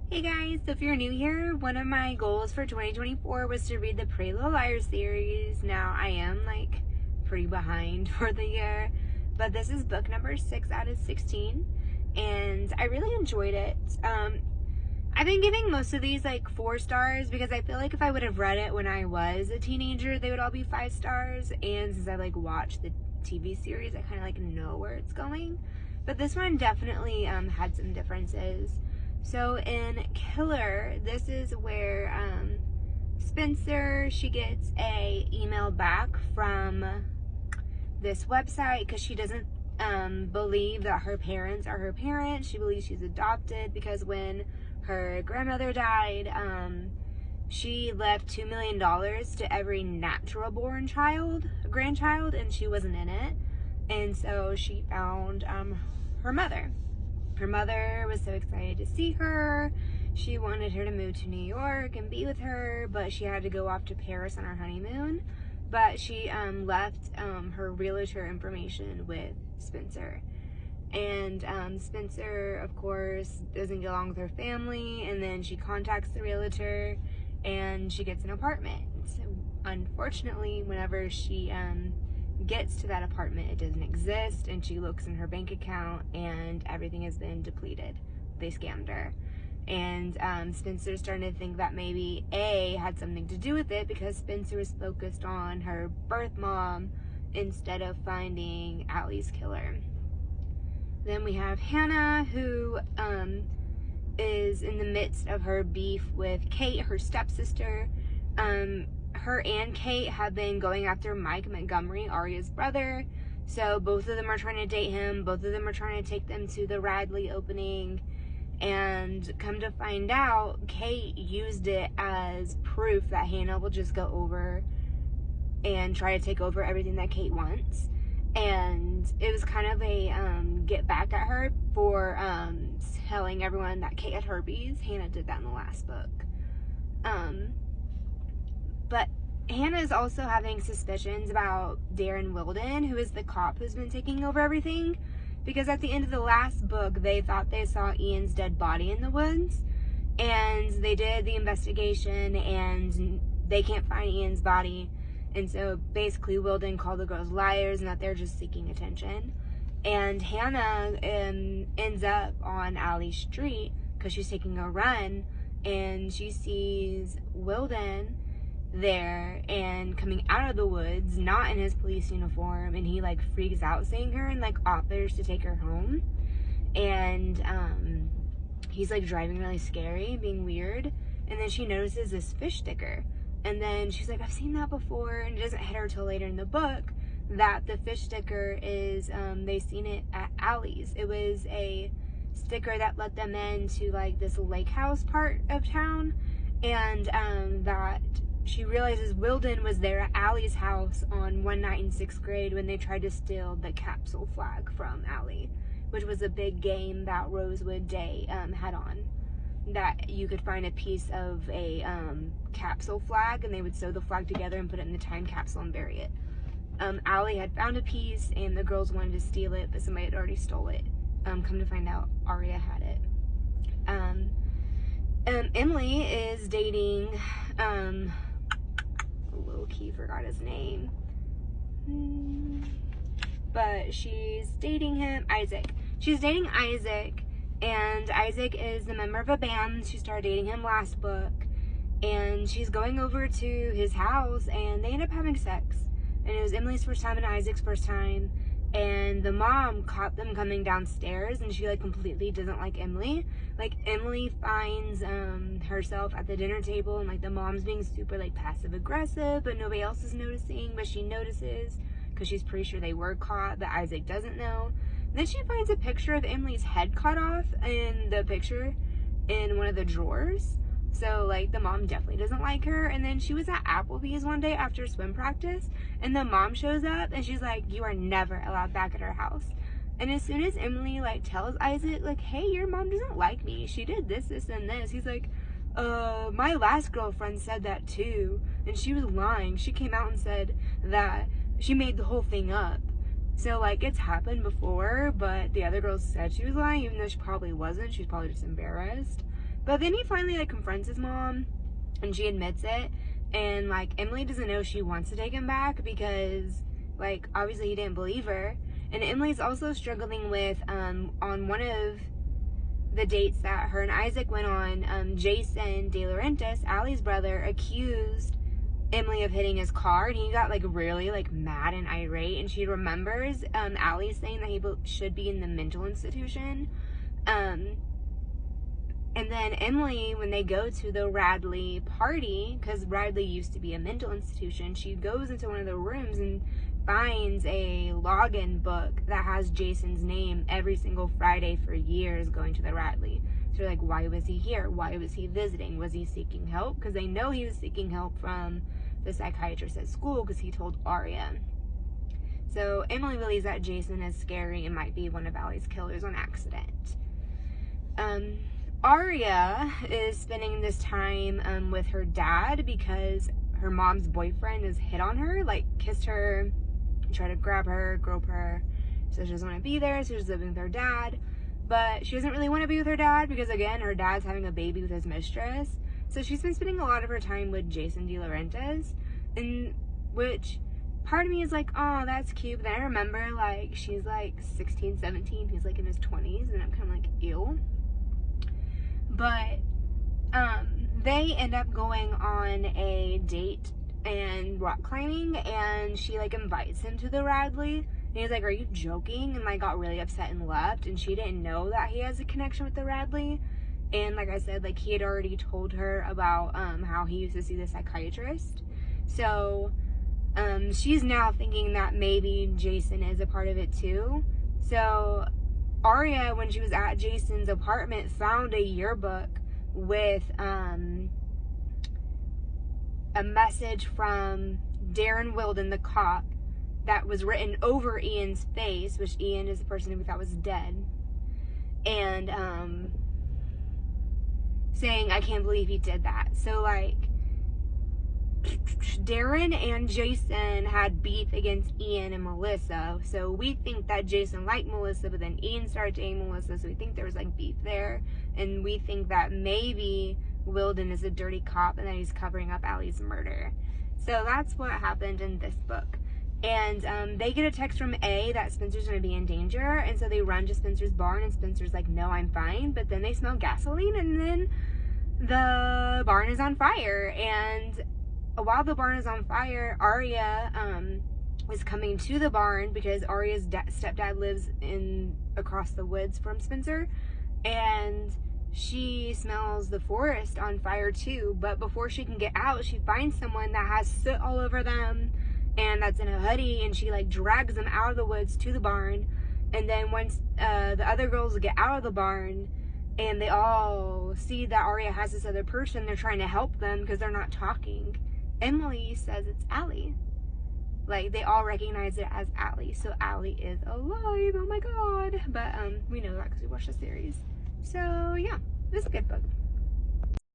Hey guys, so if you're new here, one of my goals for 2024 was to read the Pretty Little Liars series. Now I am pretty behind for the year, but this is book number 6 out of 16 and I really enjoyed it. I've been giving most of these 4 stars because I feel like if I would have read it when I was a teenager, they would all be 5 stars, and since I watched the TV series, I kind of know where it's going. But this one definitely had some differences. So in Killer, this is where Spencer, she gets a email back from this website because she doesn't believe that her parents are her parents. She believes she's adopted because when her grandmother died, she left $2 million to every natural born grandchild, and she wasn't in it. And so she found her mother. Her mother was so excited to see her. She wanted her to move to New York and be with her, but she had to go off to Paris on her honeymoon. But she left her realtor information with Spencer. And Spencer, of course, doesn't get along with her family, and then she contacts the realtor and she gets an apartment. So unfortunately, whenever she gets to that apartment, it doesn't exist, and she looks in her bank account and everything has been depleted. They scammed her. And Spencer's starting to think that maybe A had something to do with it because Spencer was focused on her birth mom instead of finding Allie's killer. Then we have Hannah, who is in the midst of her beef with Kate, her stepsister. Her and Kate have been going after Mike Montgomery, Aria's brother. So both of them are trying to date him. Both of them are trying to take them to the Radley opening. And come to find out, Kate used it as proof that Hannah will just go over and try to take over everything that Kate wants. And it was kind of a get back at her for telling everyone that Kate had herpes. Hannah did that in the last book. But Hannah is also having suspicions about Darren Wilden, who is the cop who's been taking over everything. Because at the end of the last book, they thought they saw Ian's dead body in the woods. And they did the investigation and they can't find Ian's body. And so basically Wilden called the girls liars and that they're just seeking attention. And Hannah ends up on Alley Street because she's taking a run, and she sees Wilden there and coming out of the woods, not in his police uniform, and he freaks out seeing her and offers to take her home. And he's driving really scary, being weird. And then she notices this fish sticker. And then she's like, I've seen that before. And it doesn't hit her till later in the book that the fish sticker is, they seen it at Allie's. It was a sticker that let them into this lake house part of town. And that she realizes Wilden was there at Allie's house on one night in 6th grade when they tried to steal the capsule flag from Allie, which was a big game that Rosewood Day had on. That you could find a piece of a capsule flag, and they would sew the flag together and put it in the time capsule and bury it. Allie had found a piece, and the girls wanted to steal it, but somebody had already stole it. Come to find out, Aria had it. Emily is dating, low-key forgot his name. But she's dating him, Isaac. She's dating Isaac. And Isaac is the member of a band. She started dating him last book. And she's going over to his house and they end up having sex. And it was Emily's first time and Isaac's first time. And the mom caught them coming downstairs and she completely doesn't like Emily. Emily finds herself at the dinner table and the mom's being super passive aggressive, but nobody else is noticing, but she notices because she's pretty sure they were caught, but Isaac doesn't know. Then she finds a picture of Emily's head cut off in the picture in one of the drawers. So, the mom definitely doesn't like her. And then she was at Applebee's one day after swim practice, and the mom shows up, and she's like, you are never allowed back at our house. And as soon as Emily, tells Isaac, hey, your mom doesn't like me. She did this, this, and this. He's like, my last girlfriend said that too. And she was lying. She came out and said that she made the whole thing up. So, it's happened before, but the other girl said she was lying, even though she probably wasn't. She was probably just embarrassed. But then he finally like confronts his mom, and she admits it. And like Emily doesn't know she wants to take him back because like obviously he didn't believe her. And Emily's also struggling with on one of the dates that her and Isaac went on, Jason De Laurentiis, Allie's brother, accused Emily of hitting his car, and he got like really like mad and irate, and she remembers Allie saying that he should be in the mental institution. And then Emily, when they go to the Radley party, because Radley used to be a mental institution, she goes into one of the rooms and finds a login book that has Jason's name every single Friday for years going to the Radley. So they're like, why was he here? Why was he visiting? Was he seeking help? Because they know he was seeking help from the psychiatrist at school because he told Aria. So Emily believes that Jason is scary and might be one of Allie's killers on accident. Aria is spending this time with her dad because her mom's boyfriend has hit on her, like kissed her, tried to grab her, grope her. So she doesn't want to be there, so she's living with her dad. But she doesn't really want to be with her dad because, again, her dad's having a baby with his mistress. So she's been spending a lot of her time with Jason De Laurentiis, in which part of me is like, oh, that's cute. But then I remember, like, she's like 16, 17. He's like in his 20s, and I'm kind of like, ew. But they end up going on a date and rock climbing, and she like invites him to the Radley, and he's like, are you joking? And like got really upset and left, and she didn't know that he has a connection with the Radley. And like I said, like he had already told her about how he used to see the psychiatrist. So she's now thinking that maybe Jason is a part of it too. So Aria, when she was at Jason's apartment, found a yearbook with a message from Darren Wilden, the cop, that was written over Ian's face, which Ian is the person who we thought was dead, and saying, I can't believe he did that. So like Darren and Jason had beef against Ian and Melissa, so we think that Jason liked Melissa, but then Ian started dating Melissa, so we think there was like beef there, and we think that maybe Wilden is a dirty cop and that he's covering up Allie's murder. So that's what happened in this book. And they get a text from A that Spencer's going to be in danger, and so they run to Spencer's barn, and Spencer's like, no, I'm fine, but then they smell gasoline, and then the barn is on fire. And while the barn is on fire, Aria is coming to the barn because Aria's stepdad lives across the woods from Spencer, and she smells the forest on fire too. But before she can get out, she finds someone that has soot all over them and that's in a hoodie, and she like drags them out of the woods to the barn. And then once the other girls get out of the barn and they all see that Aria has this other person, they're trying to help them because they're not talking. Emily says it's Allie. Like, they all recognize it as Allie. So Allie is alive. Oh my god. But we know that because we watched the series. So yeah, this is a good book.